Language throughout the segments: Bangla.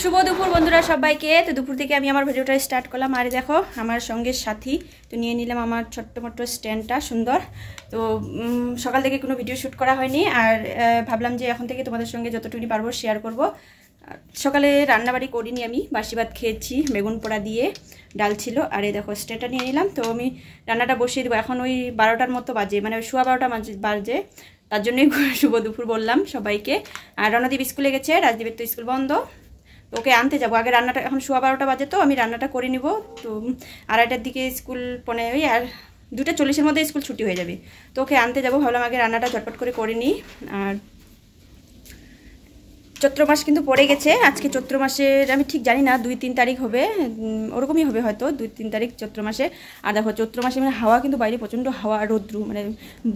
শুভ দুপুর বন্ধুরা সবাইকে। তো দুপুর থেকে আমি আমার ভিডিওটা স্টার্ট করলাম। আর দেখো আমার সঙ্গে সাথী তো নিয়ে নিলাম আমার ছোট্ট মোট্ট স্ট্যান্ডটা সুন্দর। তো সকাল থেকে কোনো ভিডিও শ্যুট করা হয়নি, আর ভাবলাম যে এখন থেকে তোমাদের সঙ্গে যতটুকুনি পারবো শেয়ার করব। সকালে রান্নাবাড়ি করিনি, আমি বাসি ভাত খেয়েছি, বেগুন পোড়া দিয়ে ডাল ছিল। আর এই দেখো স্ট্যান্ডটা নিয়ে নিলাম। তো আমি রান্নাটা বসিয়ে দেবো। এখন ওই 12টার মতো বাজে, মানে সোয়া 12টা বাজে, তার জন্যই শুভ দুপুর বললাম সবাইকে। আর রণদীপ স্কুলে গেছে, রাজদীপের তো স্কুল বন্ধ, তো ওকে আনতে যাবো। আগে রান্নাটা, এখন সোয়া 12টা বাজে, তো আমি রান্নাটা করে নিব। তো 2:30টার দিকে স্কুল, ওই আর 2:40-এর মধ্যে স্কুল ছুটি হয়ে যাবে, তো ওকে আনতে যাবো। ভাবলাম আগে রান্নাটা ঝটপট করে নিই। আর চৈত্র মাস কিন্তু পড়ে গেছে। আজকে চৈত্র মাসের আমি ঠিক জানি না, 2-3 তারিখ হবে, ওরকমই হবে হয়তো, 2-3 তারিখ চৈত্র মাসে। আর দেখো চৈত্র মাসে মানে হাওয়া কিন্তু বাইরে প্রচণ্ড হাওয়া, রৌদ্রু, মানে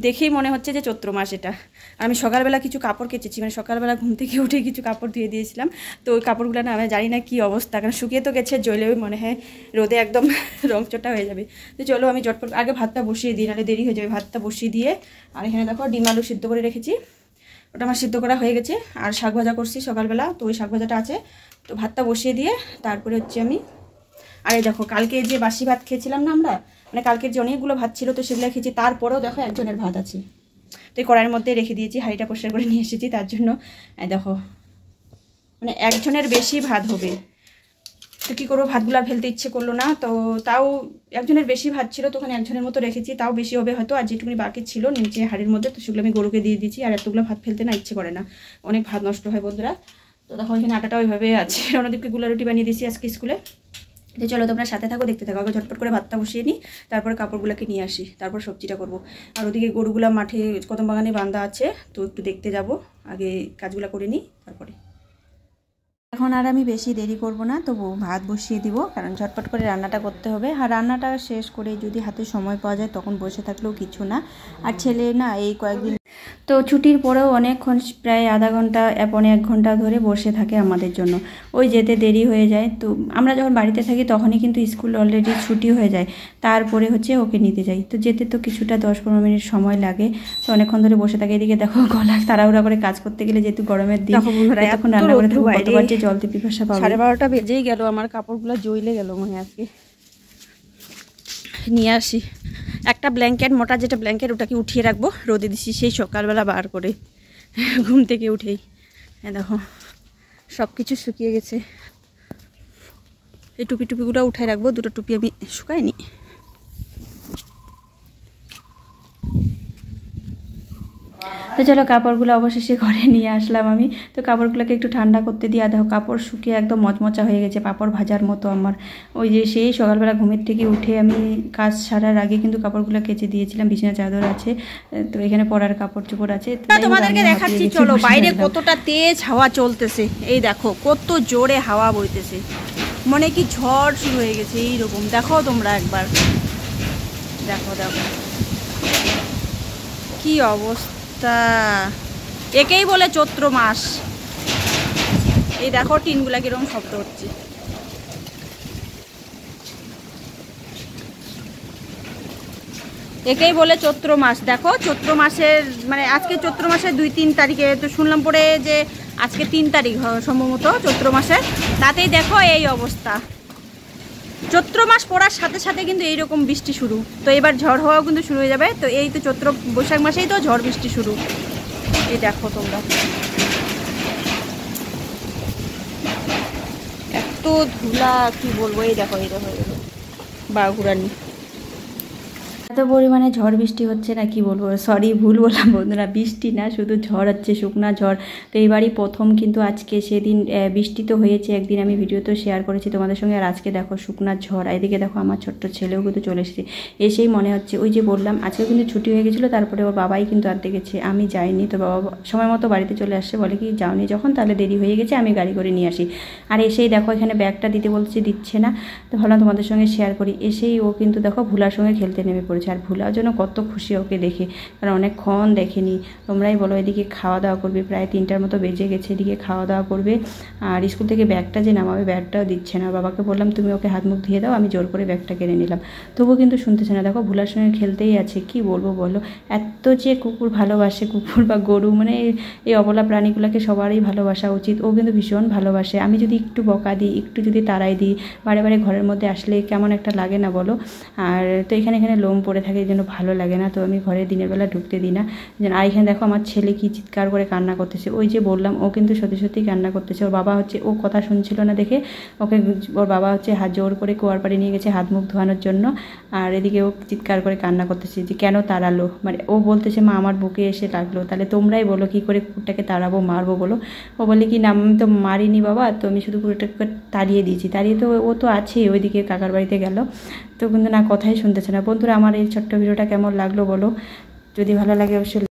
দেখেই মনে হচ্ছে যে চৈত্র মাস এটা। আর আমি সকালবেলা কিছু কাপড় কেচেছি, মানে সকালবেলা ঘুম থেকে উঠে কিছু কাপড় ধুয়ে দিয়েছিলাম। তো ওই কাপড়গুলো না আমি জানি না কী অবস্থা, কারণ শুকিয়ে তো গেছে, জ্বলেও মনে হয় রোদে একদম রংচটা হয়ে যাবে। তো চলো আমি ঝটপট আগে ভাতটা বসিয়ে দিই, নাহলে দেরি হয়ে যাবে। ভাতটা বসিয়ে দিয়ে, আর এখানে দেখো ডিম আলু সিদ্ধ করে রেখেছি, ওটা আমার সিদ্ধ করা হয়ে গেছে। আর শাক ভাজা করছি সকালবেলা, তো ওই শাক ভাজাটা আছে। তো ভাতটা বসিয়ে দিয়ে তারপরে হচ্ছে আমি, আরে দেখো কালকে যে বাসি ভাত খেয়েছিলাম না আমরা, মানে কালকের যে অনেকগুলো ভাত ছিল, তো সেগুলো খেয়েছি। তারপরেও দেখো একজনের ভাত আছে, তো এই কড়াইয়ের মধ্যে রেখে দিয়েছি, হাঁড়িটা পরিষ্কার করে নিয়ে এসেছি। তার জন্য দেখো মানে একজনের বেশি ভাত হবে, তো কী করবো, ভাতগুলো ফেলতে ইচ্ছে করলো না। তো তাও একজনের বেশি ভাত ছিল, তো ওখানে একজনের মতো রেখেছি, তাও বেশি হবে হয়তো। আর যেটুকুনি বাকি ছিল নিচে হাঁড়ির মধ্যে, তো সেগুলো আমি গরুকে দিয়ে দিচ্ছি। আর এতগুলো ভাত ফেলতে না ইচ্ছে করে না, অনেক ভাত নষ্ট হয় বন্ধুরা। তো দেখো এখানে আটাটা ওইভাবে আছে। রণদীপকে গুলা রুটি বানিয়ে দিয়েছি আজকে স্কুলে। তো চলো তোমরা সাথে থাকো, দেখতে থাকো। আগে ঝটপট করে ভাতটা বসিয়ে নিই, তারপরে কাপড়গুলোকে নিয়ে আসি, তারপর সবজিটা করবো। আর ওদিকে গরুগুলা মাঠে কদম বাগানে বাঁধা আছে, তো একটু দেখতে যাব। আগে কাজগুলো করে নিই তারপরে। এখন আর আমি বেশি দেরি করব না, তবু ভাত বসিয়ে দিব, কারণ ঝটপট করে রান্নাটা করতে হবে। আর রান্নাটা শেষ করে যদি হাতে সময় পাওয়া যায় তখন বসে থাকলেও কিছু না। আর ছেলে না এই কয়েকদিন তো ছুটির পরেও অনেকক্ষণ, প্রায় আধা ঘন্টা 1 ঘন্টা ধরে বসে থাকে আমাদের জন্য, ওই যেতে দেরি হয়ে যায়। তো আমরা যখন বাড়িতে থাকি তখনই কিন্তু স্কুল অলরেডি ছুটি হয়ে যায়, তারপরে হচ্ছে ওকে নিতে যাই। তো যেতে তো কিছুটা 10-15 মিনিট সময় লাগে, তো অনেকক্ষণ ধরে বসে থাকে। এদিকে দেখো গলা তাড়াহুড়া করে কাজ করতে গেলে, যেহেতু গরমের দিন, এখন রান্না করে থাকবো, কতবার যে জলতে পিপাসা পাবে। 12:30 বেজেই গেল, আমার কাপড়গুলো জ্বলে গেল মনে হয়। আজকে নিয়ে আসি একটা ব্ল্যাঙ্কেট, মোটা যেটা ব্ল্যাঙ্কেট, ওটাকে উঠিয়ে রাখবো, রোদে দিছি সেই সকালবেলা বার করে ঘুম থেকে উঠেই। হ্যাঁ দেখো সব কিছু শুকিয়ে গেছে। এই টুপিগুলো উঠাই রাখবো, 2টো টুপি আমি শুকাইনি। তো চলো কাপড়গুলো অবশেষে ঘরে নিয়ে আসলাম আমি। তো কাপড়গুলোকে একটু ঠান্ডা করতে দিয়ে, দেখো কাপড় শুকিয়ে একদম মচমচা হয়ে গেছে, পাপড় ভাজার মতো আমার। ওই যে সেই সকালবেলা ঘুমের থেকে উঠে আমি কাজ ছাড়ার আগে কিন্তু কাপড়গুলো কেচে দিয়েছিলাম। বিছানা চাদর আছে, তো এখানে পরার কাপড় চোপড় আছে। তোমাদেরকে দেখাচ্ছি চলো বাইরে কতটা তেজ হাওয়া চলতেছে। এই দেখো কত জোরে হাওয়া বইতেছে, মনে কি ঝড় শুরু হয়ে গেছে এইরকম। দেখো তোমরা একবার, দেখো দেখো কি অবস্থা। একেই বলে চৈত্র মাস। এই দেখো টিনগুলা কিরকম শব্দ হচ্ছে। একেই বলে চৈত্র মাস। দেখো চৈত্র মাসের, মানে আজকে চৈত্র মাসের 2-3 তারিখে, তো শুনলাম পরে যে আজকে 3 তারিখ সম্ভবত চৈত্র মাসের, তাতেই দেখো এই অবস্থা। চৈত্র মাস পড়ার সাথে সাথে কিন্তু এইরকম বৃষ্টি শুরু। তো এবার ঝড় হওয়াও কিন্তু শুরু হয়ে যাবে। তো এই তো চৈত্র বৈশাখ মাসেই তো ঝড় বৃষ্টি শুরু। এই দেখো তোমরা এত ধুলা, কি বলবো। এই দেখো বাঘুরানি এত পরিমাণে ঝড় বৃষ্টি হচ্ছে না, কি বলবো। সরি ভুল বললাম বন্ধুরা, বৃষ্টি না, শুধু ঝড় হচ্ছে, শুকনা ঝড়। তো এইবারই প্রথম কিন্তু আজকে, সেদিন বৃষ্টি তো হয়েছে একদিন, আমি ভিডিও তো শেয়ার করেছি তোমাদের সঙ্গে। আর আজকে দেখো শুকনা ঝড়। এদিকে দেখো আমার ছোট্ট ছেলেও কিন্তু চলে এসেছে। এসেই মনে হচ্ছে, ওই যে বললাম আজকে কিন্তু ছুটি হয়ে গেছিলো, তারপরে ওর বাবাই কিন্তু আনতে গেছে, আমি যাইনি। তো বাবা সময় মতো বাড়িতে চলে আসছে, বলে কি যাওনি যখন তাহলে দেরি হয়ে গেছে, আমি গাড়ি করে নিয়ে আসি। আর এসেই দেখো এখানে ব্যাগটা দিতে বলছে, দিচ্ছে না। তো ভাবলাম তোমাদের সঙ্গে শেয়ার করি। এসেই ও কিন্তু দেখো ভুলার সঙ্গে খেলতে নেমে পড়েছে। করেছে। আর ভুলাও যেন কত খুশি ওকে দেখে, কারণ অনেকক্ষণ দেখেনি। তোমরাই বলো, এদিকে খাওয়া দাওয়া করবে, প্রায় 3টার মতো বেজে গেছে, এদিকে খাওয়া দাওয়া করবে। আর স্কুল থেকে ব্যাগটা যে নামাবে, ব্যাগটাও দিচ্ছে না। বাবাকে বললাম তুমি ওকে হাত মুখ ধুয়ে দাও, আমি জোর করে ব্যাগটা কিনে নিলাম, তবুও কিন্তু শুনতেছে না। দেখো ভুলার সঙ্গে খেলতেই আছে, কি বলবো বলো। এত যে কুকুর ভালোবাসে, কুকুর বা গরু, মানে এই অবলা প্রাণীগুলোকে সবারই ভালোবাসা উচিত। ও কিন্তু ভীষণ ভালোবাসে। আমি যদি একটু বকা দিই, একটু যদি তাড়াই দিই, বারে বারে ঘরের মধ্যে আসলে কেমন একটা লাগে না বলো। আর তো এখানে লোম পড়ে থাকে, এই জন্য ভালো লাগে না, তো আমি ঘরে দিনের বেলা ঢুকতে দিই না। আর এখানে দেখো আমার ছেলে কি চিৎকার করে কান্না করতেছে। ওই যে বললাম, ও কিন্তু সত্যি সত্যি কান্না করতেছে। ওর বাবা হচ্ছে, ও কথা শুনছিল না দেখে ওকে, ওর বাবা হচ্ছে হাত জোর করে কুয়ার পাড়ে নিয়ে গেছে হাত মুখ ধোয়ানোর জন্য। আর এদিকে ও চিৎকার করে কান্না করতেছে যে কেন তাড়ালো, মানে ও বলতেছে মা আমার বুকে এসে লাগলো। তাহলে তোমরাই বলো কি করে কুকুরটাকে তাড়াবো, মারবো বলো। ও বলে কি না, আমি তো মারিনি বাবা, তো আমি শুধু কুকুরটাকে তাড়িয়ে দিয়েছি। তাড়িয়ে তো ও তো আছে, ওইদিকে কাকার বাড়িতে গেল, তো কিন্তু না কথাই শুনতেছে না। বন্ধুরা, আমার এই ছোট্ট ভিডিওটা কেমন লাগলো বলো, যদি ভালো লাগে অবশ্যই